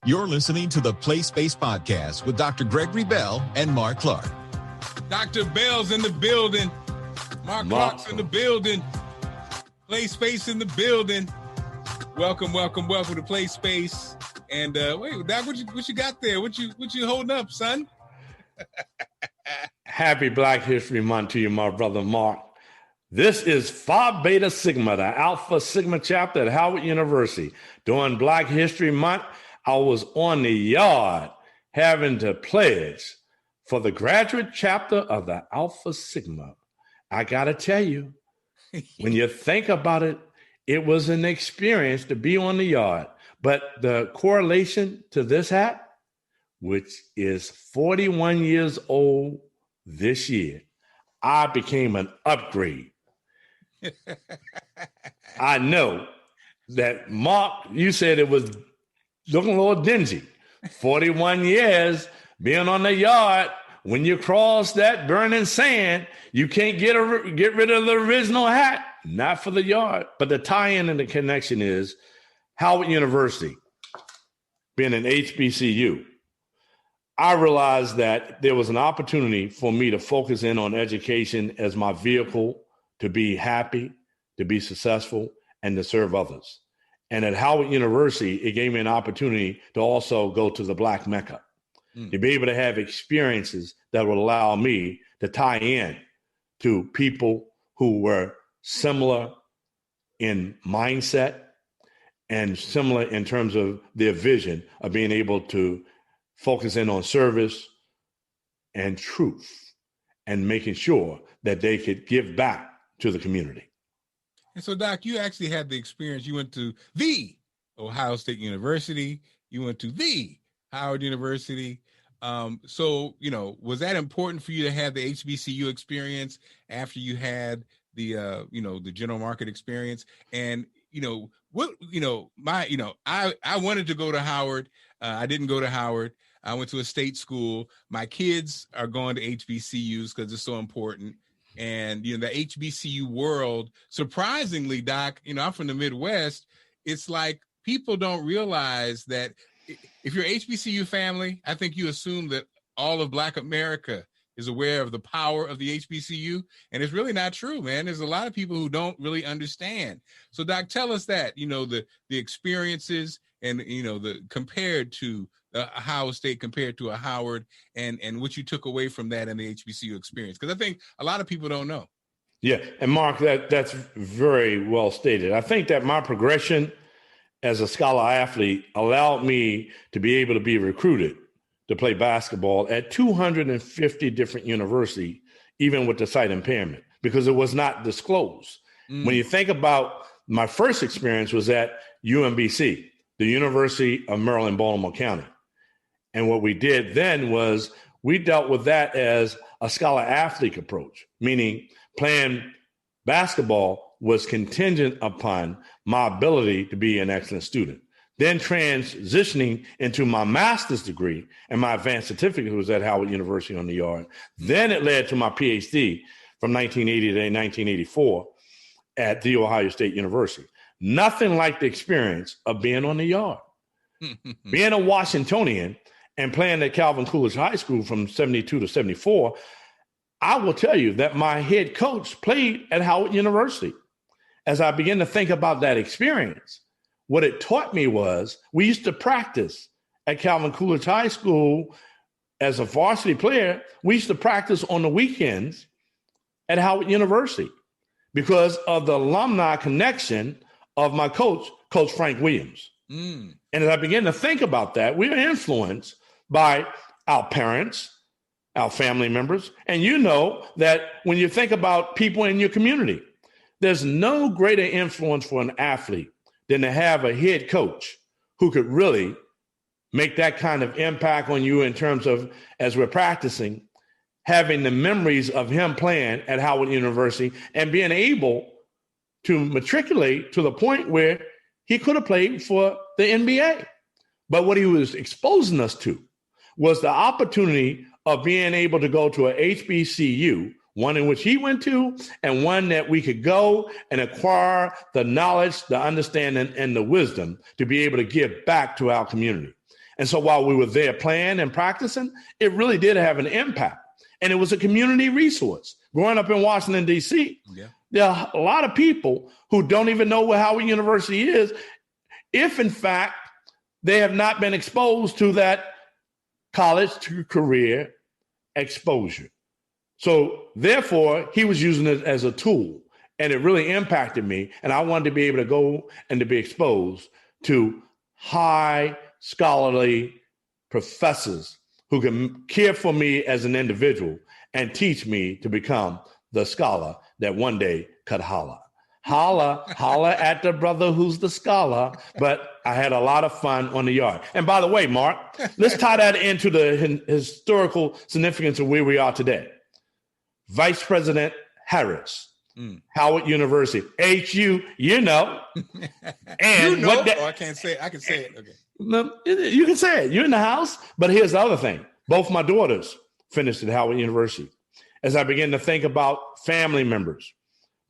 You're listening to the Play Space Podcast with Dr. Gregory Bell and Marc Clark. Dr. Bell's in the building. Marc Clark's in the building. Play Space in the building. Welcome to Play Space. And wait, Doc, what you got there? What you holding up, son? Happy Black History Month to you, my brother Mark. This is Phi Beta Sigma, the Alpha Sigma chapter at Howard University. During Black History Month, I was on the yard having to pledge for the graduate chapter of the Alpha Sigma. I got to tell you, when you think about it, it was an experience to be on the yard. But the correlation to this hat, which is 41 years old this year, I became an upgrade. I know that, Mark, you said it was looking a little dingy. 41 years being on the yard. When you cross that burning sand, you can't get rid of the original hat. Not for the yard. But the tie-in and the connection is Howard University, being an HBCU. I realized that there was an opportunity for me to focus in on education as my vehicle to be happy, to be successful, and to serve others. And at Howard University, it gave me an opportunity to also go to the Black Mecca, to be able to have experiences that would allow me to tie in to people who were similar in mindset and similar in terms of their vision of being able to focus in on service and truth and making sure that they could give back to the community. And so, Doc, you actually had the experience. You went to the Ohio State University. You went to the Howard University. So, was that important for you to have the HBCU experience after you had the general market experience? And, I wanted to go to Howard. I didn't go to Howard. I went to a state school. My kids are going to HBCUs because it's so important. And, the HBCU world, surprisingly, Doc, I'm from the Midwest. It's like people don't realize that if you're HBCU family, I think you assume that all of Black America is aware of the power of the HBCU. And it's really not true, man. There's a lot of people who don't really understand. So, Doc, tell us that, the experiences and, the compared to Ohio State compared to a Howard and what you took away from that in the HBCU experience. Because I think a lot of people don't know. Yeah. And Mark, that's very well stated. I think that my progression as a scholar athlete allowed me to be able to be recruited to play basketball at 250 different universities, even with the sight impairment, because it was not disclosed. When you think about my first experience was at UMBC, the University of Maryland, Baltimore County. And what we did then was we dealt with that as a scholar athlete approach, meaning playing basketball was contingent upon my ability to be an excellent student. Then transitioning into my master's degree and my advanced certificate was at Howard University on the yard. Then it led to my PhD from 1980 to 1984 at The Ohio State University. Nothing like the experience of being on the yard. Being a Washingtonian and playing at Calvin Coolidge High School from 72 to 74, I will tell you that my head coach played at Howard University. As I began to think about that experience, what it taught me was we used to practice at Calvin Coolidge High School as a varsity player. We used to practice on the weekends at Howard University because of the alumni connection of my coach, Coach Frank Williams. And as I began to think about that, we were influenced by our parents, our family members. And you know that when you think about people in your community, there's no greater influence for an athlete than to have a head coach who could really make that kind of impact on you in terms of, as we're practicing, having the memories of him playing at Howard University and being able to matriculate to the point where he could have played for the NBA. But what he was exposing us to was the opportunity of being able to go to a HBCU, one in which he went to, and one that we could go and acquire the knowledge, the understanding, and the wisdom to be able to give back to our community. And so while we were there playing and practicing, it really did have an impact. And it was a community resource. Growing up in Washington, D.C., there are a lot of people who don't even know what Howard University is, if in fact they have not been exposed to that college to career exposure. So therefore, he was using it as a tool, and it really impacted me. And I wanted to be able to go and to be exposed to high scholarly professors who can care for me as an individual and teach me to become the scholar that one day could holler. Holler at the brother who's the scholar. But I had a lot of fun on the yard. And by the way, Mark, let's tie that into the historical significance of where we are today. Vice President Harris, Howard University, HU, you know. And you know, I can't say it. I can say it. Okay. No, you can say it. You're in the house. But here's the other thing. Both my daughters finished at Howard University. As I began to think about family members,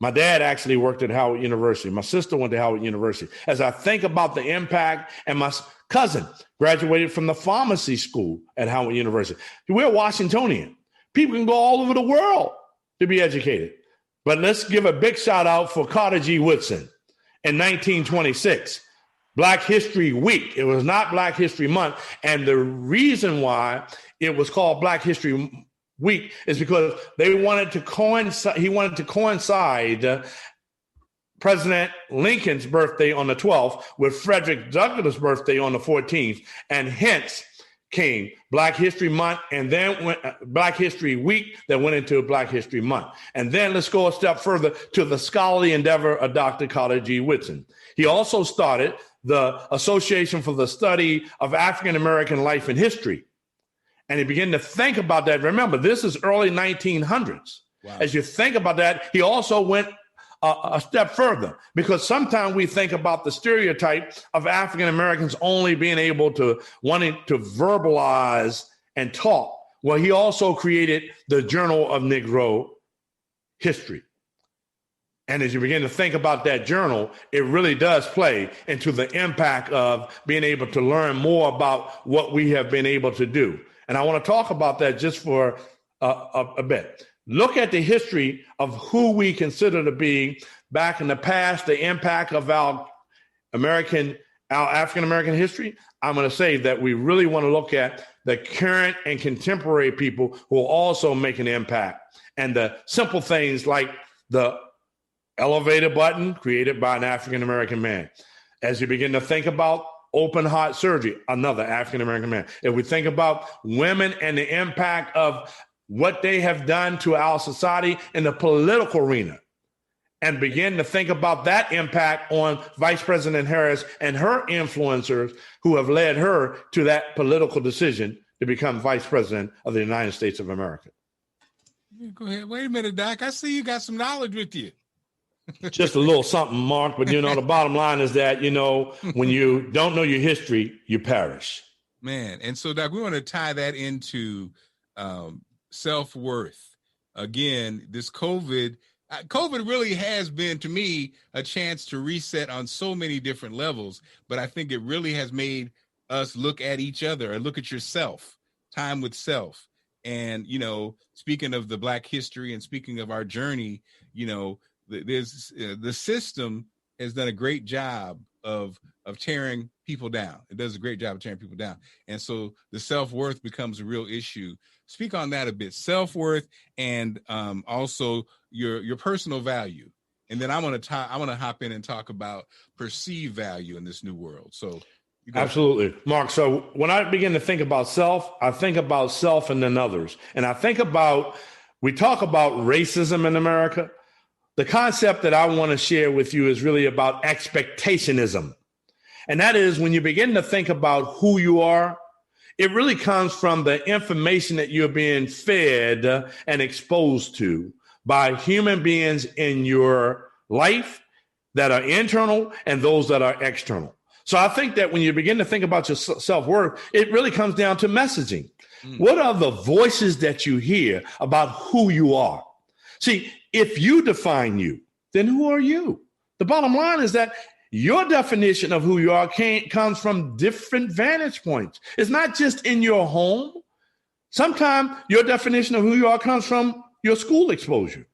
my dad actually worked at Howard University. My sister went to Howard University. As I think about the impact, and my cousin graduated from the pharmacy school at Howard University. We're Washingtonian. People can go all over the world to be educated. But let's give a big shout out for Carter G. Woodson in 1926. Black History Week. It was not Black History Month. And the reason why it was called Black History Week is because they wanted to coincide. He wanted to coincide President Lincoln's birthday on the 12th with Frederick Douglass' birthday on the 14th. And hence came Black History Month, and then went Black History Week that went into Black History Month. And then let's go a step further to the scholarly endeavor of Dr. Carter G. Woodson. He also started the Association for the Study of African American Life and History. And he began to think about that. Remember, this is early 1900s. Wow. As you think about that, he also went a step further, because sometimes we think about the stereotype of African Americans only being able to wanting to verbalize and talk. Well, he also created the Journal of Negro History. And as you begin to think about that journal, it really does play into the impact of being able to learn more about what we have been able to do. And I want to talk about that just for a bit. Look at the history of who we consider to be back in the past, the impact of our African-American history. I'm going to say that we really want to look at the current and contemporary people who will also make an impact. And the simple things like the elevator button created by an African-American man. As you begin to think about open heart surgery, another African-American man. If we think about women and the impact of what they have done to our society in the political arena, and begin to think about that impact on Vice President Harris and her influencers who have led her to that political decision to become Vice President of the United States of America. Go ahead. Wait a minute, Doc. I see you got some knowledge with you. Just a little something, Mark. But, the bottom line is that, when you don't know your history, you perish. Man. And so, Doc, we want to tie that into self-worth. Again, this COVID really has been, to me, a chance to reset on so many different levels. But I think it really has made us look at each other and look at yourself, time with self. And, speaking of the Black history and speaking of our journey, the system has done a great job of tearing people down. It does a great job of tearing people down. And so the self-worth becomes a real issue. Speak on that a bit, self-worth, and also your personal value. And then I want to hop in and talk about perceived value in this new world. So absolutely, Mark. So when I begin to think about self, I think about self and then others. And I think about, we talk about racism in America. The concept that I want to share with you is really about expectationism. And that is when you begin to think about who you are, it really comes from the information that you're being fed and exposed to by human beings in your life that are internal and those that are external. So I think that when you begin to think about your self-worth, it really comes down to messaging. What are the voices that you hear about who you are? See, if you define you, then who are you? The bottom line is that Your definition of who you are comes from different vantage points. It's not just in your home. Sometimes your definition of who you are comes from your school exposure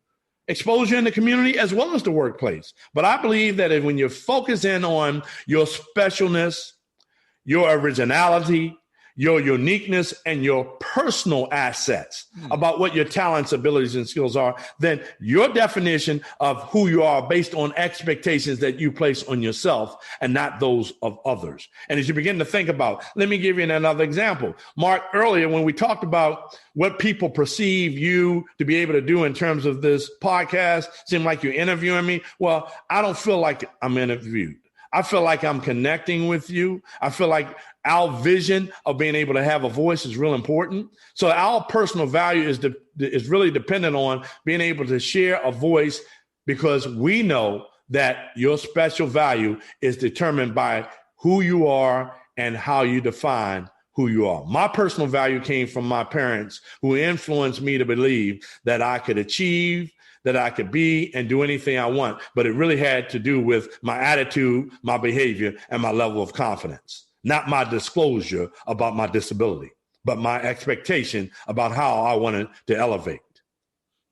in the community as well as the workplace. But I believe that when you focus in on your specialness, your originality, your uniqueness, and your personal assets about what your talents, abilities, and skills are, then your definition of who you are based on expectations that you place on yourself and not those of others. And as you begin to think about, let me give you another example. Mark, earlier when we talked about what people perceive you to be able to do in terms of this podcast, seem like you're interviewing me. Well, I don't feel like I'm interviewed. I feel like I'm connecting with you. I feel like our vision of being able to have a voice is real important. So our personal value is really dependent on being able to share a voice, because we know that your special value is determined by who you are and how you define who you are. My personal value came from my parents, who influenced me to believe that I could achieve, that I could be and do anything I want. But it really had to do with my attitude, my behavior, and my level of confidence. Not my disclosure about my disability, but my expectation about how I wanted to elevate.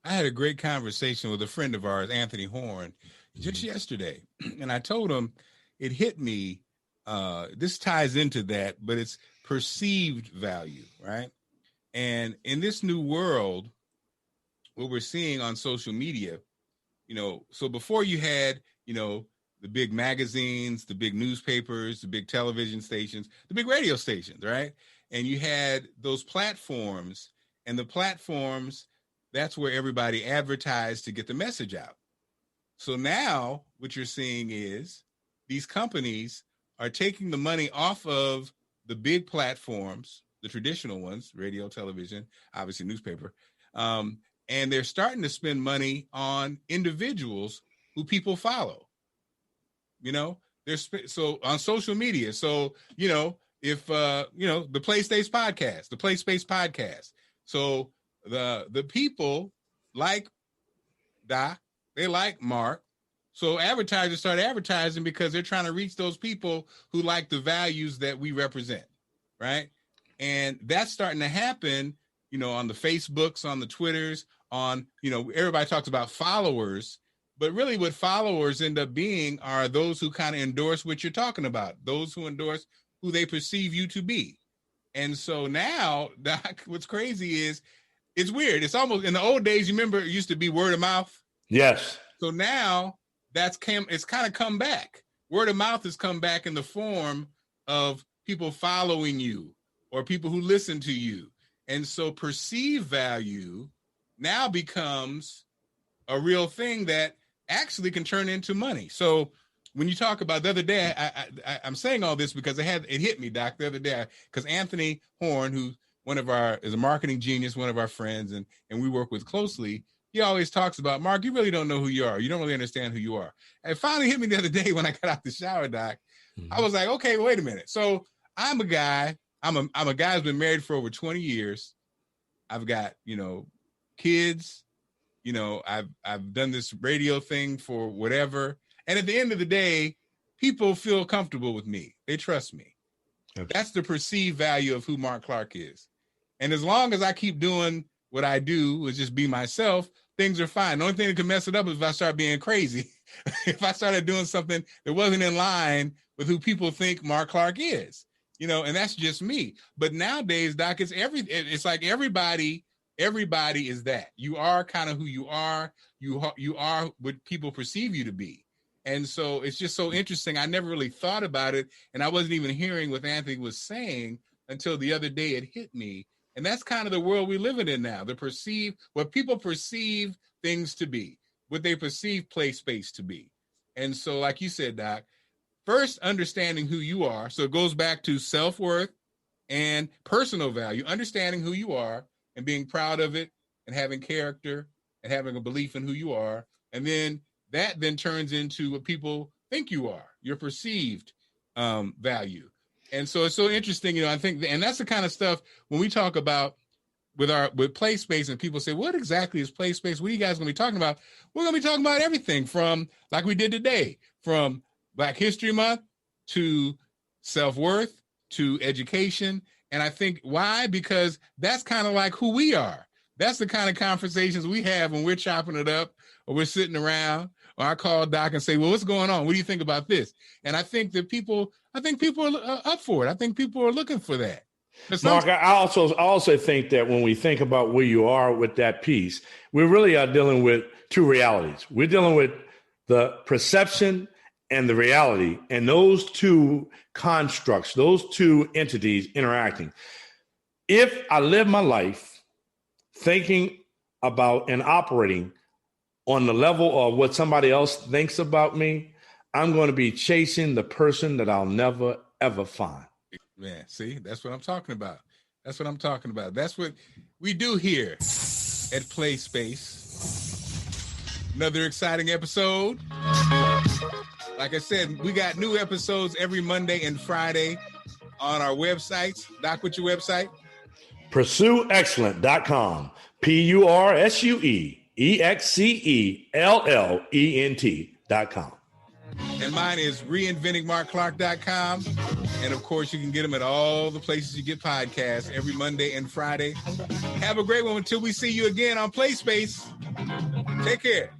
I had a great conversation with a friend of ours, Anthony Horn, just yesterday. And I told him it hit me. This ties into that, but it's perceived value, right? And in this new world, what we're seeing on social media, so before you had, the big magazines, the big newspapers, the big television stations, the big radio stations, right? And you had those platforms, and the platforms, that's where everybody advertised to get the message out. So now what you're seeing is these companies are taking the money off of the big platforms, the traditional ones, radio, television, obviously newspaper, and they're starting to spend money on individuals who people follow. So on social media. So, if, the Play Space podcast. So the people like Doc, they like Mark. So advertisers start advertising because they're trying to reach those people who like the values that we represent. Right. And that's starting to happen, on the Facebooks, on the Twitters, on, everybody talks about followers, but really what followers end up being are those who kind of endorse what you're talking about, those who endorse who they perceive you to be. And so now, Doc, what's crazy is it's weird. It's almost, in the old days, you remember it used to be word of mouth? Yes. So now it's kind of come back. Word of mouth has come back in the form of people following you or people who listen to you. And so perceived value now becomes a real thing that actually can turn into money. So when you talk about the other day, I'm saying all this because it hit me, Doc, the other day, because Anthony Horn, who is a marketing genius, one of our friends, and we work with closely, he always talks about, Mark, you really don't know who you are. You don't really understand who you are. And it finally hit me the other day when I got out the shower, Doc. Mm-hmm. I was like, okay, wait a minute. So I'm a guy who's been married for over 20 years. I've got, kids, I've done this radio thing for whatever. And at the end of the day, people feel comfortable with me. They trust me. Okay. That's the perceived value of who Mark Clark is. And as long as I keep doing what I do, is just be myself, things are fine. The only thing that can mess it up is if I start being crazy. If I started doing something that wasn't in line with who people think Mark Clark is, and that's just me. But nowadays, Doc, it's like everybody is that. You are kind of who you are. You are what people perceive you to be. And so it's just so interesting. I never really thought about it. And I wasn't even hearing what Anthony was saying until the other day it hit me. And that's kind of the world we live in now. What people perceive things to be, what they perceive play space to be. And so, like you said, Doc, first understanding who you are. So it goes back to self-worth and personal value, understanding who you are and being proud of it and having character and having a belief in who you are. And then that then turns into what people think you are, your perceived value. And so it's so interesting, I think, and that's the kind of stuff when we talk about with play space and people say, what exactly is play space? What are you guys going to be talking about? We're going to be talking about everything from, like we did today, from Black History Month to self-worth to education. And I think why? Because that's kind of like who we are. That's the kind of conversations we have when we're chopping it up or we're sitting around, or I call Doc and say, well, what's going on? What do you think about this? And I think people are up for it. I think people are looking for that. Mark, I also think that when we think about where you are with that piece, we really are dealing with two realities. We're dealing with the perception and the reality, and those two constructs, those two entities interacting. If I live my life thinking about and operating on the level of what somebody else thinks about me, I'm going to be chasing the person that I'll never, ever find. Man, see, that's what I'm talking about. That's what I'm talking about. That's what we do here at Play Space. Another exciting episode. Like I said, we got new episodes every Monday and Friday on our websites. Doc, what's your website? PursueExcellent.com. PursueExcellent.com. And mine is reinventingmarkclark.com. And of course, you can get them at all the places you get podcasts every Monday and Friday. Have a great one until we see you again on Play Space. Take care.